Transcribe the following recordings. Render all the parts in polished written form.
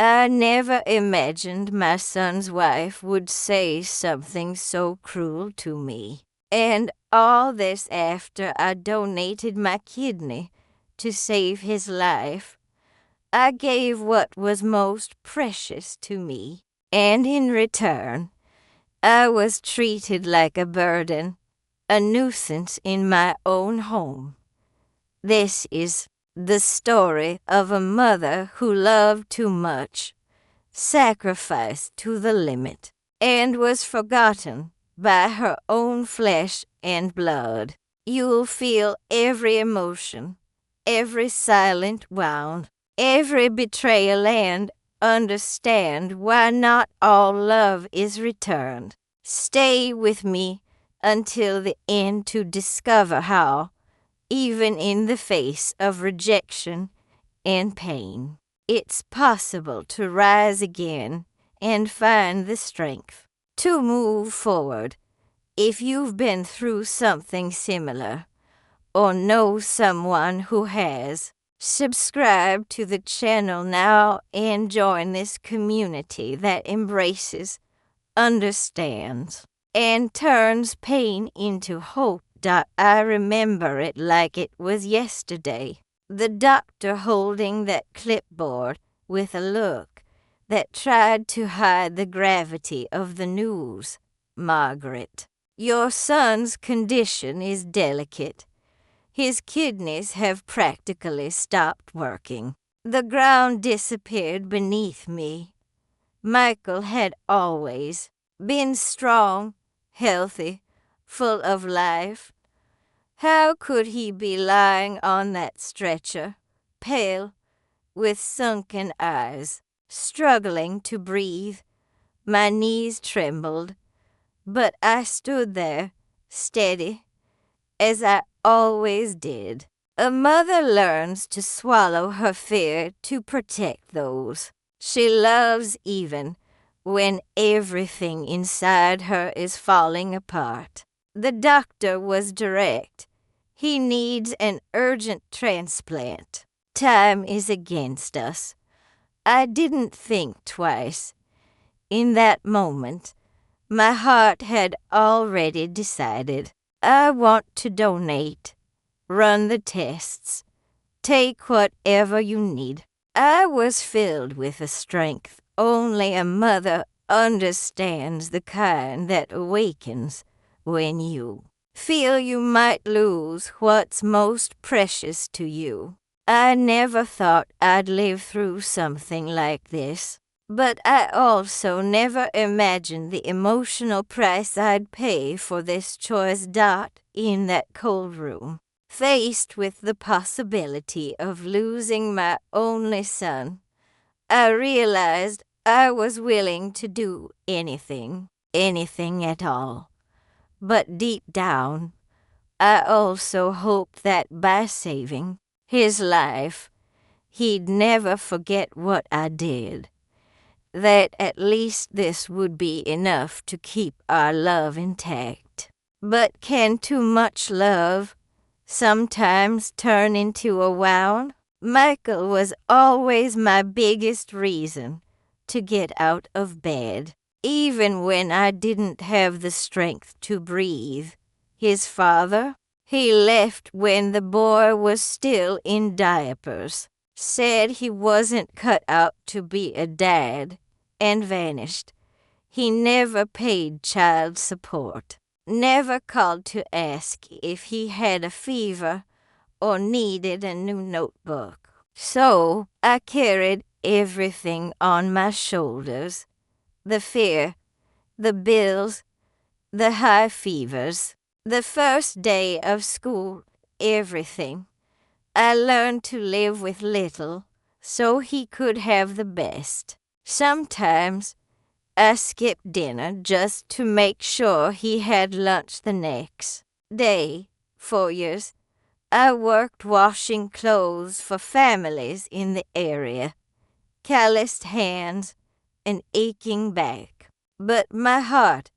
I never imagined my son's wife would say something so cruel to me. And all this after I donated my kidney to save his life. I gave what was most precious to me, and in return, I was treated like a burden, a nuisance in my own home. This is the story of a mother who loved too much, sacrificed to the limit, and was forgotten by her own flesh and blood. You'll feel every emotion, every silent wound, every betrayal, and understand why not all love is returned. Stay with me until the end to discover how, even in the face of rejection and pain, it's possible to rise again and find the strength to move forward. If you've been through something similar or know someone who has, subscribe to the channel now and join this community that embraces, understands, and turns pain into hope. I remember it like it was yesterday. The doctor holding that clipboard with a look that tried to hide the gravity of the news. Margaret, your son's condition is delicate. His kidneys have practically stopped working. The ground disappeared beneath me. Michael had always been strong, healthy, full of life. How could he be lying on that stretcher, pale, with sunken eyes, struggling to breathe? My knees trembled, but I stood there, steady, as I always did. A mother learns to swallow her fear to protect those she loves, even when everything inside her is falling apart. The doctor was direct. He needs an urgent transplant. Time is against us. I didn't think twice. In that moment, my heart had already decided. I want to donate, run the tests, take whatever you need. I was filled with a strength only a mother understands, the kind that awakens when you feel you might lose what's most precious to you. I never thought I'd live through something like this, but I also never imagined the emotional price I'd pay for this choice. In that cold room, faced with the possibility of losing my only son, I realized I was willing to do anything at all. But deep down, I also hoped that by saving his life, he'd never forget what I did. That at least this would be enough to keep our love intact. But can too much love sometimes turn into a wound? Michael was always my biggest reason to get out of bed, even when I didn't have the strength to breathe. His father, he left when the boy was still in diapers, said he wasn't cut out to be a dad, and vanished. He never paid child support, never called to ask if he had a fever or needed a new notebook. So I carried everything on my shoulders, the fear, the bills, the high fevers. The first day of school, everything. I learned to live with little so he could have the best. Sometimes I skipped dinner just to make sure he had lunch the next day. For years, I worked washing clothes for families in the area. Calloused hands, an aching back. But my heart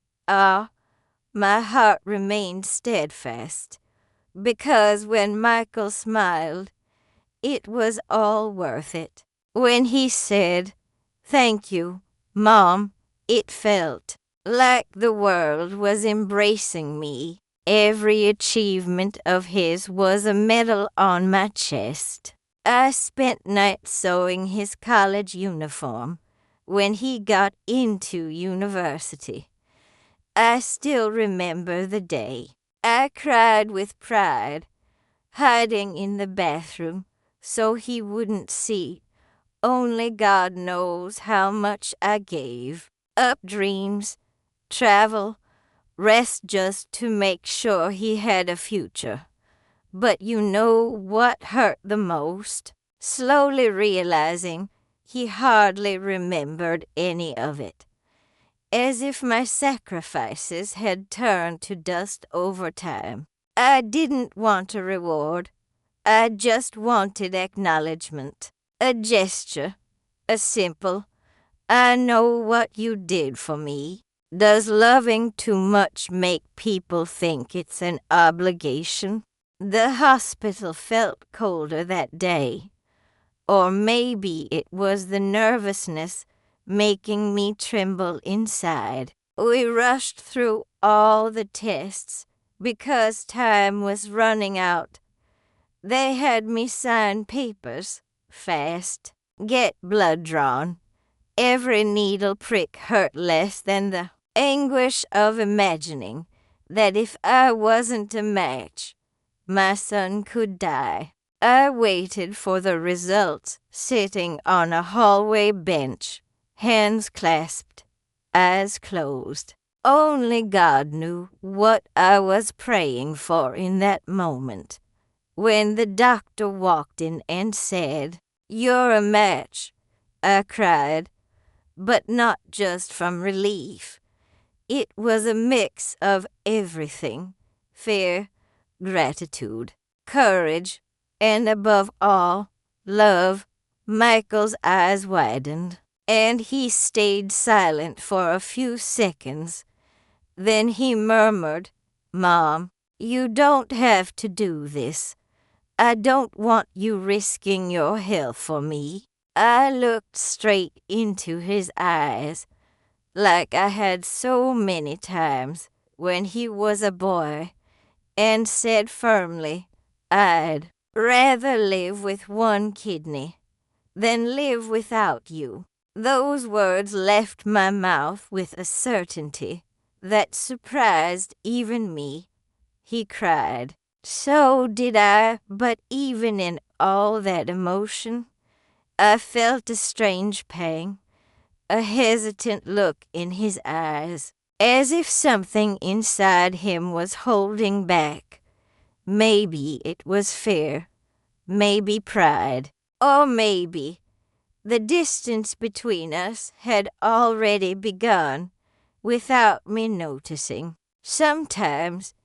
remained steadfast, because when Michael smiled, it was all worth it. When he said, Thank you, Mom. It felt like the world was embracing me. Every achievement of his was a medal on my chest. I spent nights sewing his college uniform when he got into university. I still remember the day. I cried with pride, hiding in the bathroom so he wouldn't see. Only God knows how much I gave up dreams, travel, rest just to make sure he had a future. But you know what hurt the most? Slowly realizing he hardly remembered any of it. As if my sacrifices had turned to dust over time. I didn't want a reward. I just wanted acknowledgement. A gesture. A simple, I know what you did for me. Does loving too much make people think it's an obligation? The hospital felt colder that day. Or maybe it was the nervousness making me tremble inside. We rushed through all the tests because time was running out. They had me sign papers fast, get blood drawn. Every needle prick hurt less than the anguish of imagining that if I wasn't a match, my son could die. I waited for the results, sitting on a hallway bench, hands clasped, eyes closed. Only God knew what I was praying for in that moment. When the doctor walked in and said, "You're a match," I cried, but not just from relief. It was a mix of everything: fear, gratitude, courage, and above all, love. Michael's eyes widened, and he stayed silent for a few seconds. Then he murmured, "Mom, you don't have to do this. I don't want you risking your health for me." I looked straight into his eyes, like I had so many times when he was a boy, and said firmly, "I'd rather live with one kidney than live without you." Those words left my mouth with a certainty that surprised even me. He cried. So did I, but even in all that emotion, I felt a strange pang, a hesitant look in his eyes, as if something inside him was holding back. Maybe it was fear, maybe pride, or maybe the distance between us had already begun without me noticing. Sometimes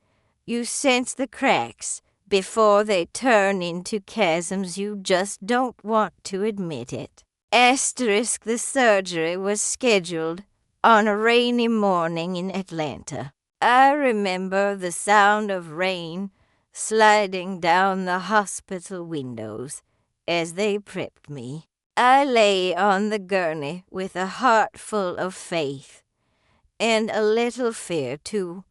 you sense the cracks before they turn into chasms. You just don't want to admit it. Asterisk, the surgery was scheduled on a rainy morning in Atlanta. I remember the sound of rain sliding down the hospital windows as they prepped me. I lay on the gurney with a heart full of faith and a little fear too,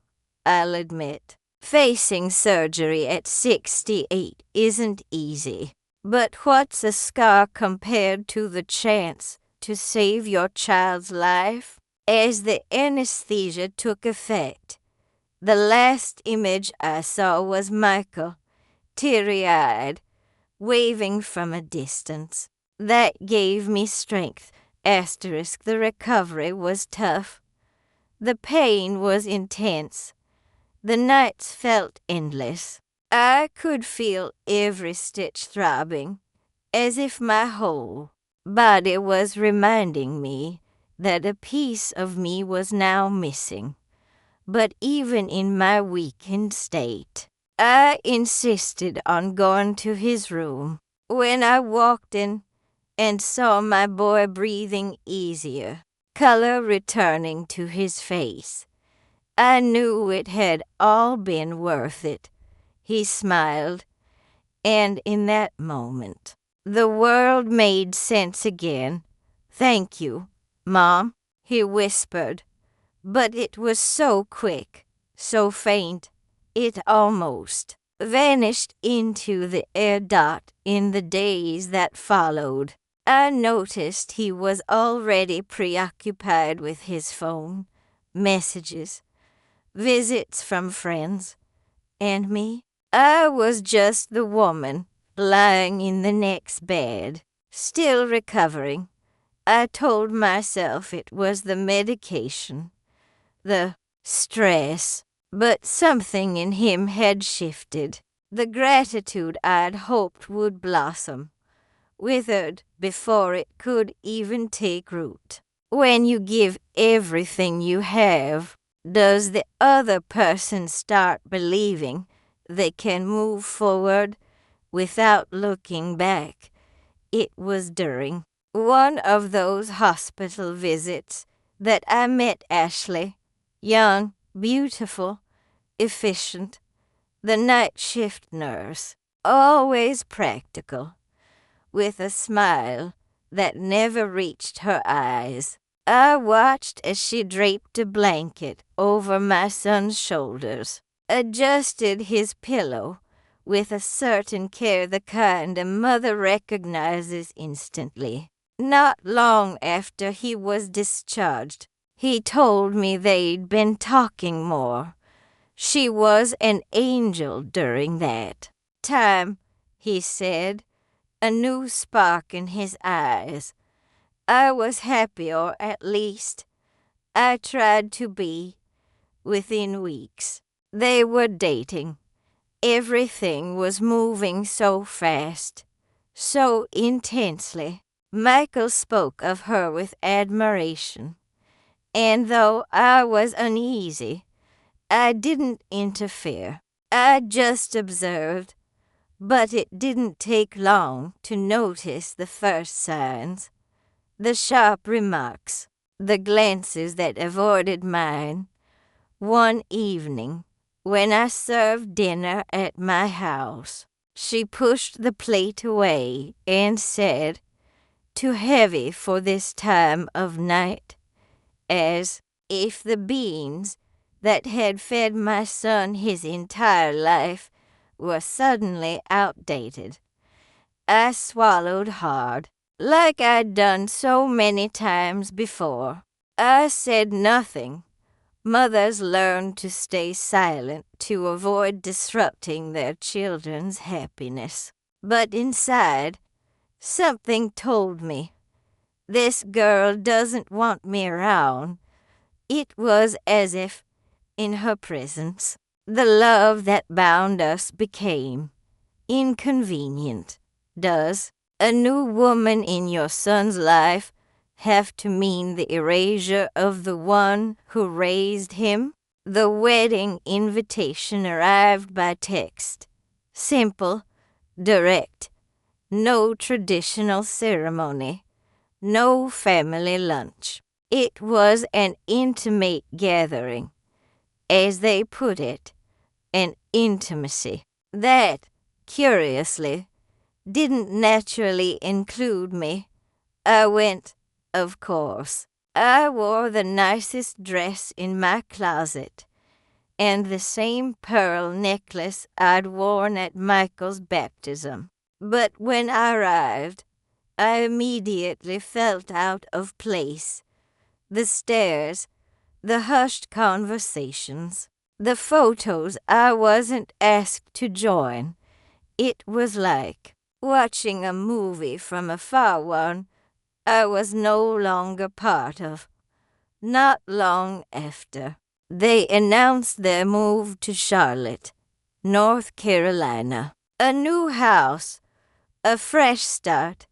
I'll admit. Facing surgery at 68 isn't easy, but what's a scar compared to the chance to save your child's life? As the anesthesia took effect, the last image I saw was Michael, teary-eyed, waving from a distance. That gave me strength. Asterisk, the recovery was tough. The pain was intense. The nights felt endless. I could feel every stitch throbbing, as if my whole body was reminding me that a piece of me was now missing. But even in my weakened state, I insisted on going to his room. When I walked in and saw my boy breathing easier, color returning to his face, I knew it had all been worth it. He smiled, and in that moment, the world made sense again. "Thank you, Mom," he whispered, but it was so quick, so faint, it almost vanished into the air dot in the days that followed. I noticed he was already preoccupied with his phone, messages, visits from friends, and me. I was just the woman lying in the next bed, still recovering. I told myself it was the medication, the stress, but something in him had shifted. The gratitude I'd hoped would blossom withered before it could even take root. When you give everything you have, does the other person start believing they can move forward without looking back? It was during one of those hospital visits that I met Ashley, young, beautiful, efficient, the night shift nurse, always practical, with a smile that never reached her eyes. I watched as she draped a blanket over my son's shoulders, adjusted his pillow with a certain care, the kind a mother recognizes instantly. Not long after he was discharged, he told me they'd been talking more. She was an angel during that time, he said, a new spark in his eyes. I was happy, or at least I tried to be, within weeks. They were dating. Everything was moving so fast, so intensely. Michael spoke of her with admiration, and though I was uneasy, I didn't interfere. I just observed, but it didn't take long to notice the first signs, the sharp remarks, the glances that avoided mine. One evening, when I served dinner at my house, she pushed the plate away and said, "Too heavy for this time of night," as if the beans that had fed my son his entire life were suddenly outdated. I swallowed hard, like I'd done so many times before. I said nothing. Mothers learn to stay silent to avoid disrupting their children's happiness. But inside, something told me, this girl doesn't want me around. It was as if, in her presence, the love that bound us became inconvenient. Does a new woman in your son's life have to mean the erasure of the one who raised him? The wedding invitation arrived by text. Simple, direct, no traditional ceremony, no family lunch. It was an intimate gathering, as they put it, an intimacy that, curiously, didn't naturally include me. I went, of course. I wore the nicest dress in my closet and the same pearl necklace I'd worn at Michael's baptism. But when I arrived, I immediately felt out of place. The stares, the hushed conversations, the photos I wasn't asked to join. It was like watching a movie from a far one I was no longer part of. Not long after, they announced their move to Charlotte, North Carolina. A new house, a fresh start.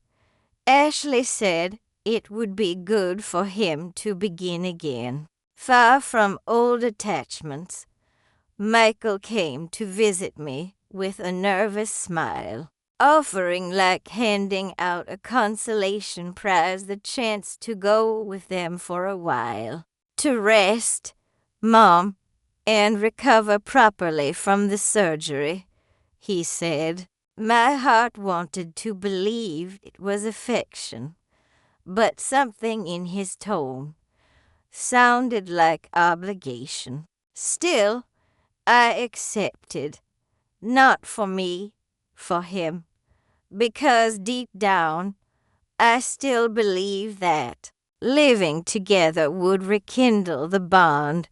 Ashley said it would be good for him to begin again. Far from old attachments, Michael came to visit me with a nervous smile, offering like handing out a consolation prize the chance to go with them for a while, to rest, Mom, and recover properly from the surgery, he said. My heart wanted to believe it was affection, but something in his tone sounded like obligation. Still, I accepted, not for me, for him, because deep down, I still believe that living together would rekindle the bond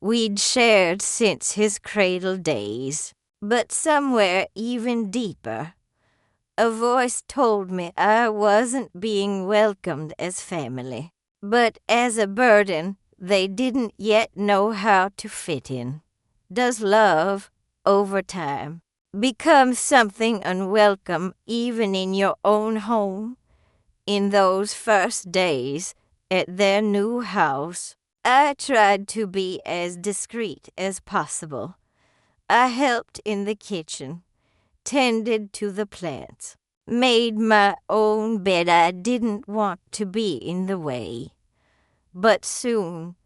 we'd shared since his cradle days. But somewhere even deeper, a voice told me I wasn't being welcomed as family, but as a burden they didn't yet know how to fit in. Does love, over time, become something unwelcome even in your own home? In those first days at their new house, I tried to be as discreet as possible. I helped in the kitchen, tended to the plants, made my own bed. I didn't want to be in the way. But soon,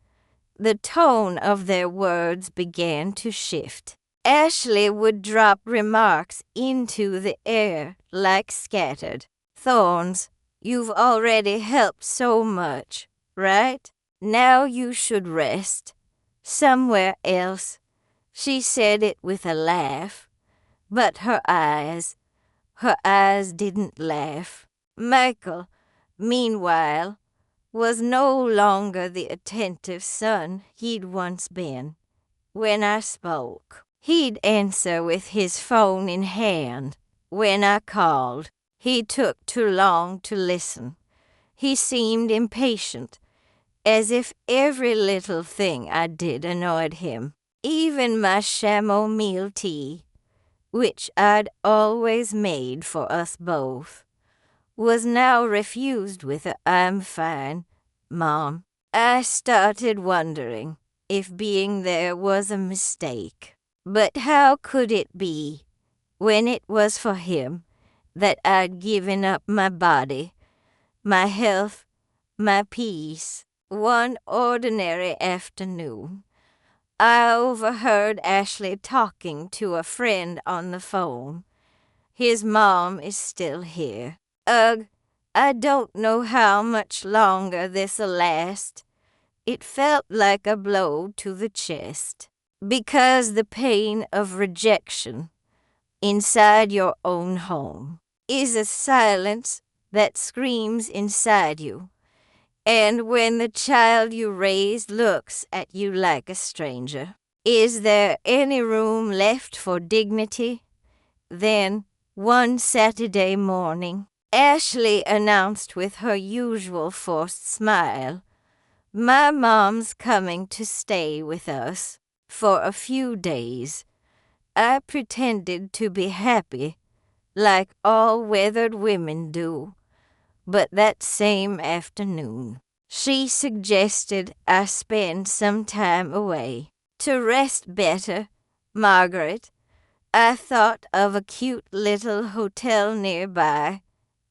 the tone of their words began to shift. Ashley would drop remarks into the air like scattered thorns. You've already helped so much, right? Now you should rest. Somewhere else. She said it with a laugh, but her eyes didn't laugh. Michael, meanwhile, was no longer the attentive son he'd once been. When I spoke, he'd answer with his phone in hand. When I called, he took too long to listen. He seemed impatient, as if every little thing I did annoyed him. Even my chamomile tea, which I'd always made for us both, was now refused with a "I'm fine, Mom." I started wondering if being there was a mistake. But how could it be, when it was for him that I'd given up my body, my health, my peace? One ordinary afternoon, I overheard Ashley talking to a friend on the phone. His mom is still here. Ugh, I don't know how much longer this'll last. It felt like a blow to the chest, because the pain of rejection inside your own home is a silence that screams inside you. And when the child you raised looks at you like a stranger, is there any room left for dignity? Then, one Saturday morning, Ashley announced with her usual forced smile, "My mom's coming to stay with us for a few days." I pretended to be happy, like all weathered women do. But that same afternoon, she suggested I spend some time away. To rest better, Margaret, I thought of a cute little hotel nearby.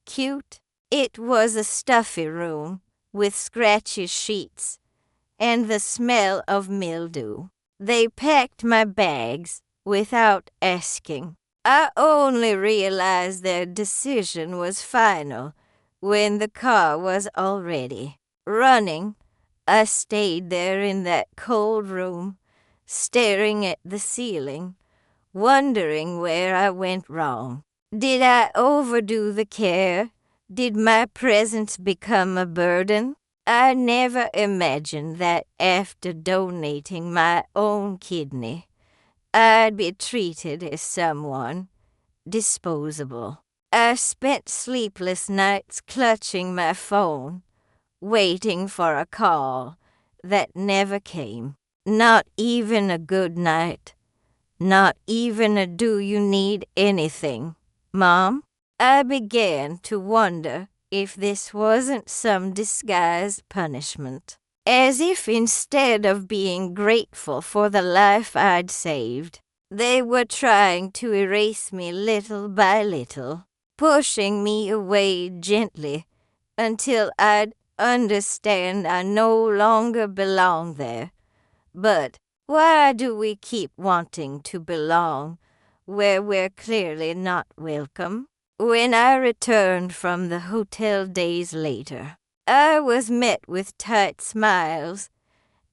Cute? It was a stuffy room with scratchy sheets and the smell of mildew. They packed my bags without asking. I only realized their decision was final when the car was all ready. Running, I stayed there in that cold room, staring at the ceiling, wondering where I went wrong. Did I overdo the care? Did my presence become a burden? I never imagined that after donating my own kidney, I'd be treated as someone disposable. I spent sleepless nights clutching my phone, waiting for a call that never came. Not even a good night. Not even a "do you need anything, Mom?" I began to wonder if this wasn't some disguised punishment. As if instead of being grateful for the life I'd saved, they were trying to erase me little by little, pushing me away gently until I'd understand I no longer belong there. But why do we keep wanting to belong where we're clearly not welcome? When I returned from the hotel days later, I was met with tight smiles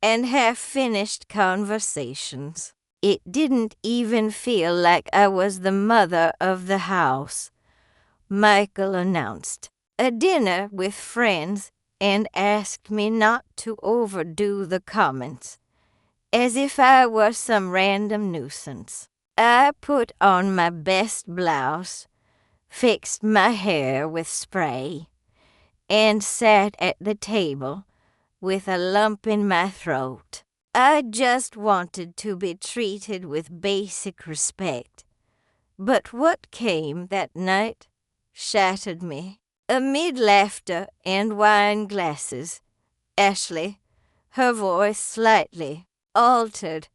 and half-finished conversations. It didn't even feel like I was the mother of the house. Michael announced a dinner with friends and asked me not to overdo the comments, as if I were some random nuisance. I put on my best blouse, fixed my hair with spray, and sat at the table with a lump in my throat. I just wanted to be treated with basic respect. But what came that night shattered me. Amid laughter and wine glasses, Ashley, her voice slightly altered,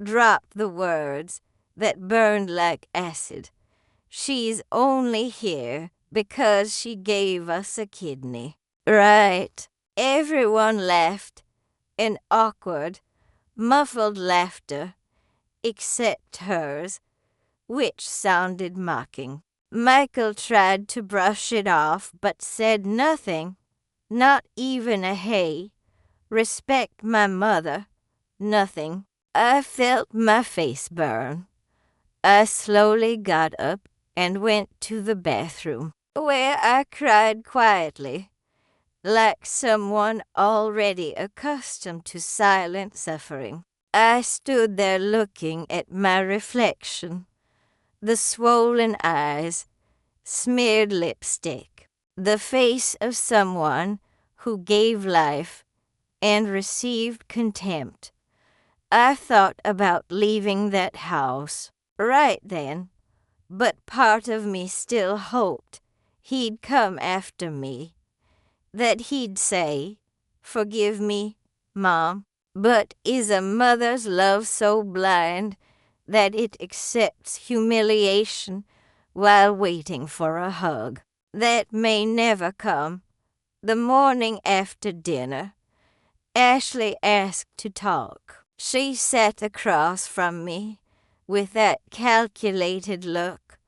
dropped the words that burned like acid. She's only here because she gave us a kidney. Right. Everyone laughed, an awkward, muffled laughter, except hers, which sounded mocking. Michael tried to brush it off, but said nothing, not even a hey, respect my mother, nothing. I felt my face burn. I slowly got up and went to the bathroom, where I cried quietly, like someone already accustomed to silent suffering. I stood there looking at my reflection, the swollen eyes, smeared lipstick, the face of someone who gave life and received contempt. I thought about leaving that house right then, but part of me still hoped he'd come after me, that he'd say, "Forgive me, Mom." But is a mother's love so blind that it accepts humiliation while waiting for a hug that may never come? The morning after dinner, Ashley asked to talk. She sat across from me with that calculated look,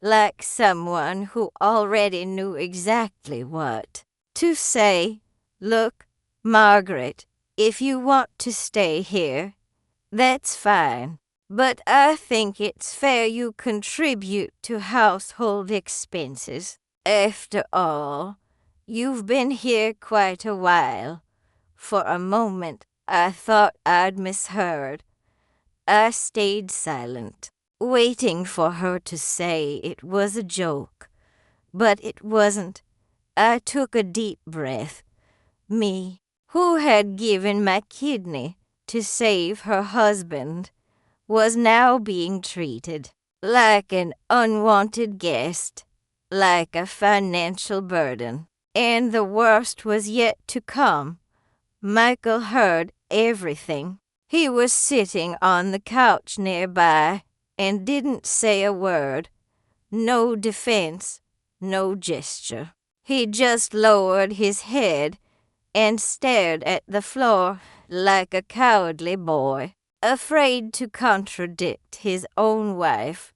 like someone who already knew exactly what to say. "Look, Margaret, if you want to stay here, that's fine. But I think it's fair you contribute to household expenses. After all, you've been here quite a while." For a moment, I thought I'd misheard. I stayed silent, waiting for her to say it was a joke. But it wasn't. I took a deep breath. Me, who had given my kidney to save her husband, was now being treated like an unwanted guest, like a financial burden. And the worst was yet to come. Michael heard everything. He was sitting on the couch nearby and didn't say a word. No defense, no gesture. He just lowered his head and stared at the floor like a cowardly boy, afraid to contradict his own wife.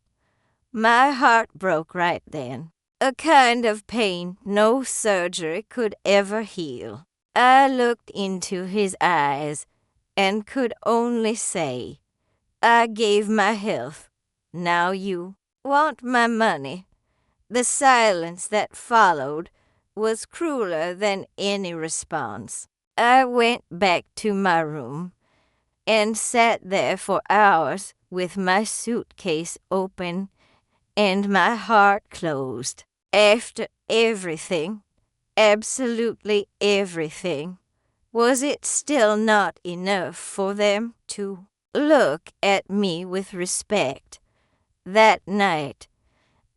My heart broke right then, a kind of pain no surgery could ever heal. I looked into his eyes and could only say, "I gave my health. Now you want my money." The silence that followed was crueler than any response. I went back to my room and sat there for hours with my suitcase open and my heart closed. After everything, absolutely everything, was it still not enough for them to look at me with respect? That night,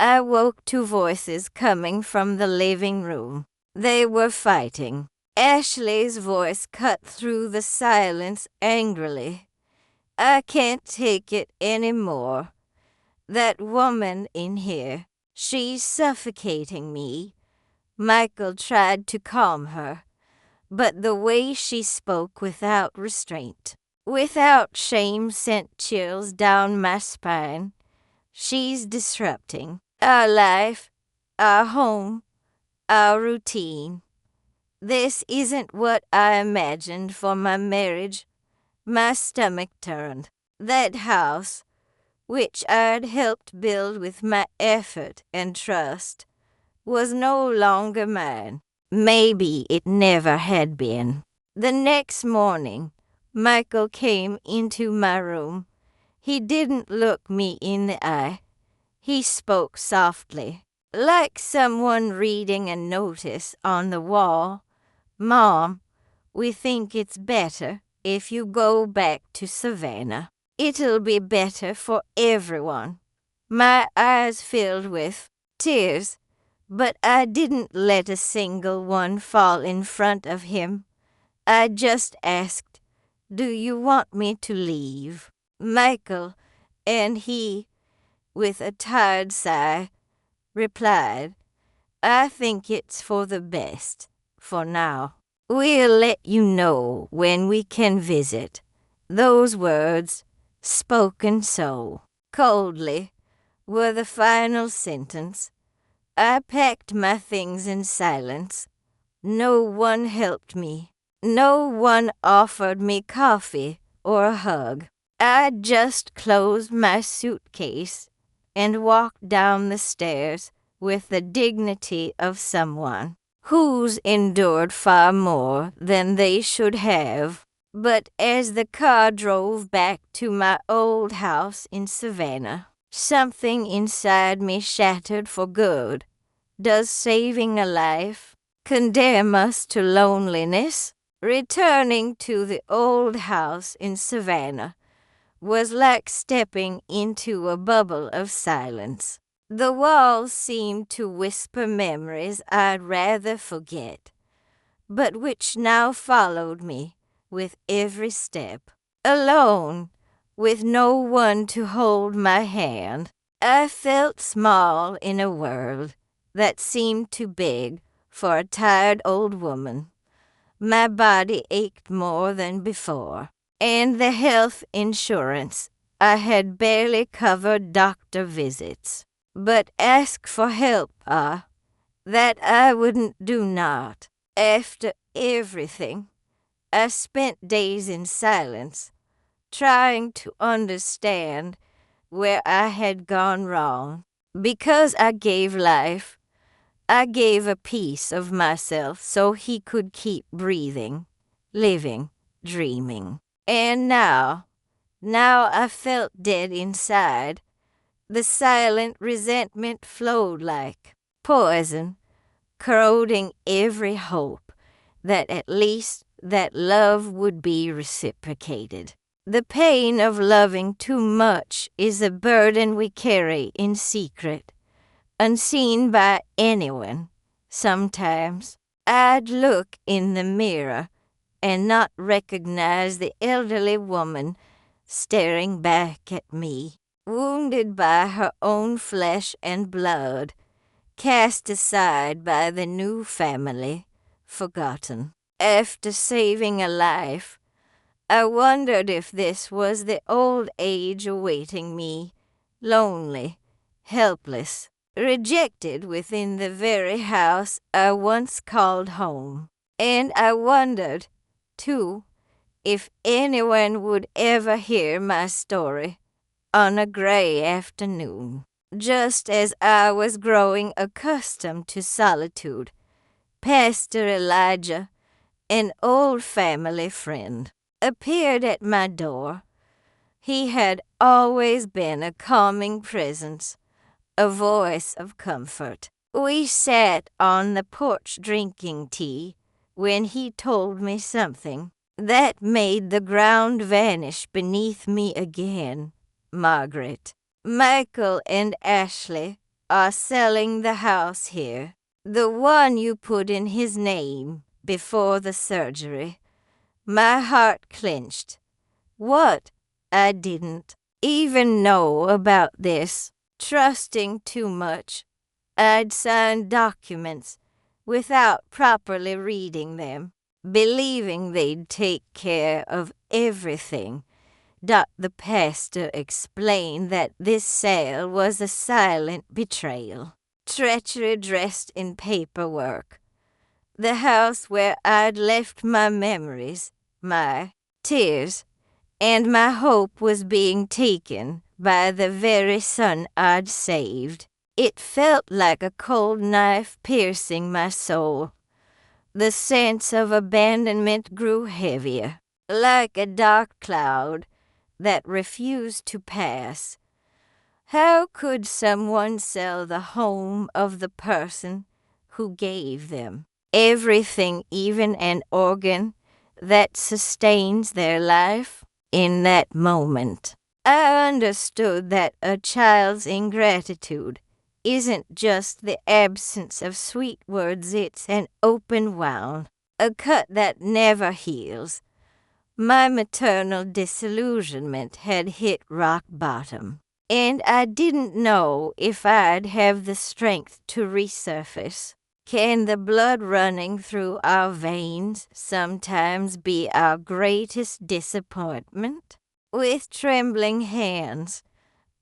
I woke to voices coming from the living room. They were fighting. Ashley's voice cut through the silence angrily. "I can't take it anymore. That woman in here, she's suffocating me." Michael tried to calm her, but the way she spoke without restraint, without shame, sent chills down my spine. "She's disrupting our life, our home, our routine. This isn't what I imagined for my marriage. My stomach turned. That house, which I'd helped build with my effort and trust, was no longer mine. Maybe it never had been. The next morning, Michael came into my room. He didn't look me in the eye. He spoke softly, like someone reading a notice on the wall. "Mom, we think it's better if you go back to Savannah. It'll be better for everyone." My eyes filled with tears, but I didn't let a single one fall in front of him. I just asked, "Do you want me to leave?" Michael, and he, with a tired sigh, replied, "I think it's for the best, for now. We'll let you know when we can visit." Those words, spoken so coldly, were the final sentence. I packed my things in silence. No one helped me. No one offered me coffee or a hug. I just closed my suitcase and walked down the stairs with the dignity of someone who's endured far more than they should have. But as the car drove back to my old house in Savannah, something inside me shattered for good. Does saving a life condemn us to loneliness? Returning to the old house in Savannah was like stepping into a bubble of silence. The walls seemed to whisper memories I'd rather forget, but which now followed me with every step. Alone, with no one to hold my hand, I felt small in a world that seemed too big for a tired old woman. My body ached more than before, and the health insurance I had barely covered doctor visits. But ask for help, that I wouldn't do not. After everything, I spent days in silence, trying to understand where I had gone wrong. Because I gave life, I gave a piece of myself so he could keep breathing, living, dreaming. And now I felt dead inside. The silent resentment flowed like poison, corroding every hope that at least that love would be reciprocated. The pain of loving too much is a burden we carry in secret, unseen by anyone. Sometimes I'd look in the mirror and not recognize the elderly woman staring back at me, wounded by her own flesh and blood, cast aside by the new family, forgotten. After saving a life, I wondered if this was the old age awaiting me, lonely, helpless, rejected within the very house I once called home. And I wondered, too, if anyone would ever hear my story on a gray afternoon. Just as I was growing accustomed to solitude, Pastor Elijah, an old family friend, appeared at my door. He had always been a calming presence, a voice of comfort. We sat on the porch drinking tea when he told me something that made the ground vanish beneath me again. "Margaret, Michael and Ashley are selling the house here, the one you put in his name before the surgery." My heart clenched. What? I didn't even know about this. Trusting too much, I'd signed documents without properly reading them, believing they'd take care of everything. The pastor explained that this sale was a silent betrayal, treachery dressed in paperwork. The house where I'd left my memories, my tears, and my hope was being taken by the very son I'd saved. It felt like a cold knife piercing my soul. The sense of abandonment grew heavier, like a dark cloud that refused to pass. How could someone sell the home of the person who gave them everything, even an organ that sustains their life? In that moment, I understood that a child's ingratitude isn't just the absence of sweet words, it's an open wound, a cut that never heals. My maternal disillusionment had hit rock bottom, and I didn't know if I'd have the strength to resurface. Can the blood running through our veins sometimes be our greatest disappointment? With trembling hands,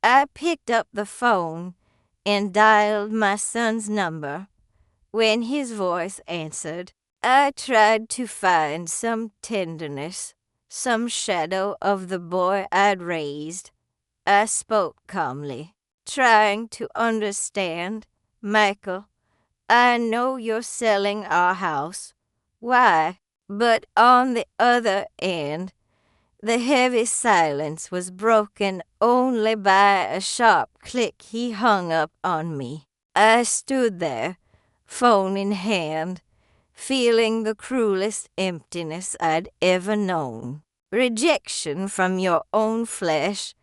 I picked up the phone and dialed my son's number. When his voice answered, I tried to find some tenderness, some shadow of the boy I'd raised. I spoke calmly, trying to understand. Michael, I know you're selling our house. Why? But on the other end, the heavy silence was broken only by a sharp click. He hung up on me. I stood there, phone in hand, feeling the cruelest emptiness I'd ever known. Rejection from your own flesh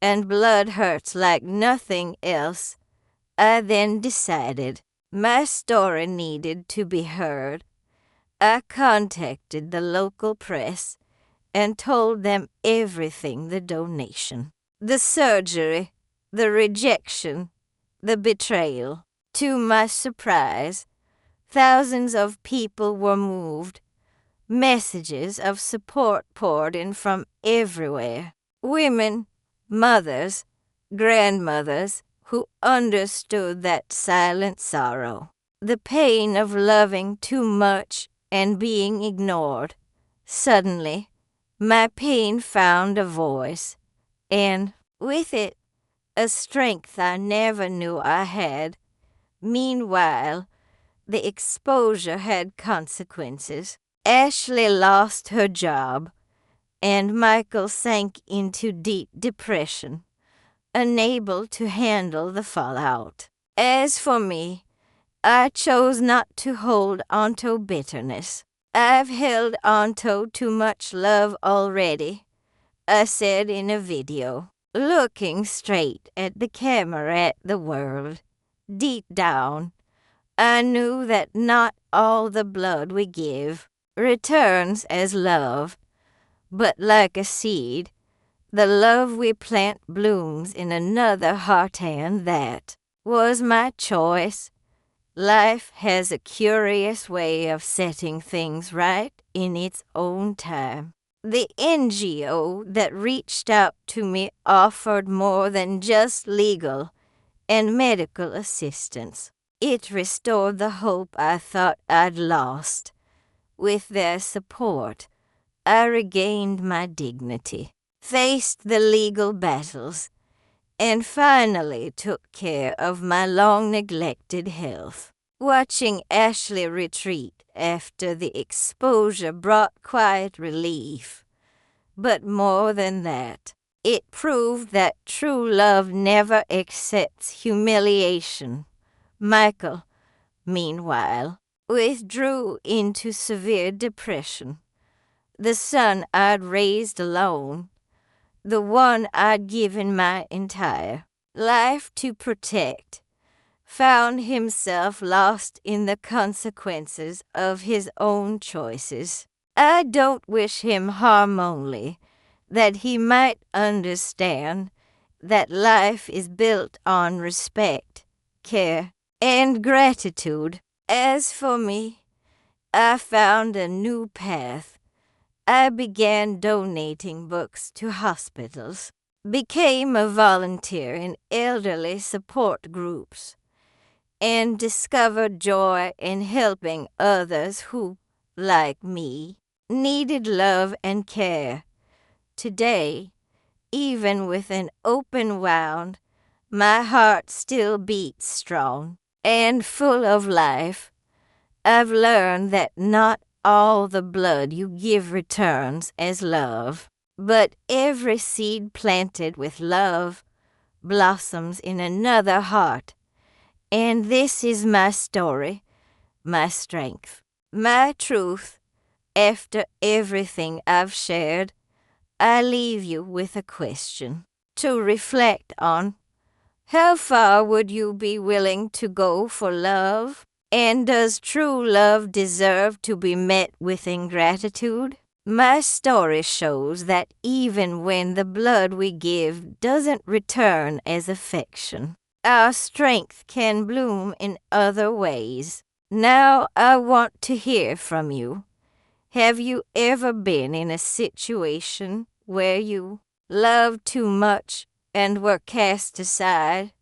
and blood hurts like nothing else. I then decided my story needed to be heard. I contacted the local press and told them everything: the donation, the surgery, the rejection, the betrayal. To my surprise, thousands of people were moved. Messages of support poured in from everywhere. Women, mothers, grandmothers who understood that silent sorrow, the pain of loving too much and being ignored. Suddenly, my pain found a voice, and with it, a strength I never knew I had. Meanwhile, the exposure had consequences. Ashley lost her job, and Michael sank into deep depression, unable to handle the fallout. As for me, I chose not to hold onto bitterness. I've held onto too much love already, I said in a video, looking straight at the camera, at the world. Deep down, I knew that not all the blood we give returns as love, but like a seed, the love we plant blooms in another heart, and that was my choice. Life has a curious way of setting things right in its own time. The NGO that reached out to me offered more than just legal and medical assistance. It restored the hope I thought I'd lost. With their support, I regained my dignity, faced the legal battles, and finally took care of my long-neglected health. Watching Ashley retreat after the exposure brought quiet relief. But more than that, it proved that true love never accepts humiliation. Michael, meanwhile, withdrew into severe depression. The son I'd raised alone, the one I'd given my entire life to protect, found himself lost in the consequences of his own choices. I don't wish him harm, only that he might understand that life is built on respect, care, and gratitude. As for me, I found a new path. I began donating books to hospitals, became a volunteer in elderly support groups, and discover joy in helping others who, like me, needed love and care. Today, even with an open wound, my heart still beats strong and full of life. I've learned that not all the blood you give returns as love, but every seed planted with love blossoms in another heart. And this is my story, my strength, my truth. After everything I've shared, I leave you with a question to reflect on. How far would you be willing to go for love? And does true love deserve to be met with ingratitude? My story shows that even when the blood we give doesn't return as affection, our strength can bloom in other ways. Now I want to hear from you. Have you ever been in a situation where you loved too much and were cast aside?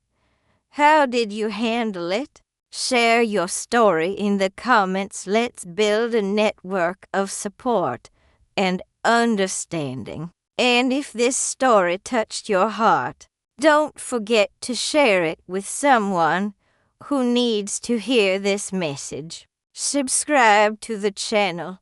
How did you handle it? Share your story in the comments. Let's build a network of support and understanding. And if this story touched your heart, don't forget to share it with someone who needs to hear this message. Subscribe to the channel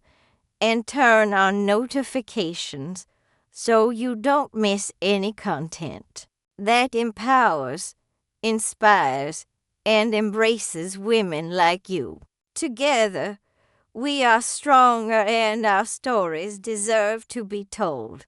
and turn on notifications so you don't miss any content that empowers, inspires, and embraces women like you. Together, we are stronger and our stories deserve to be told.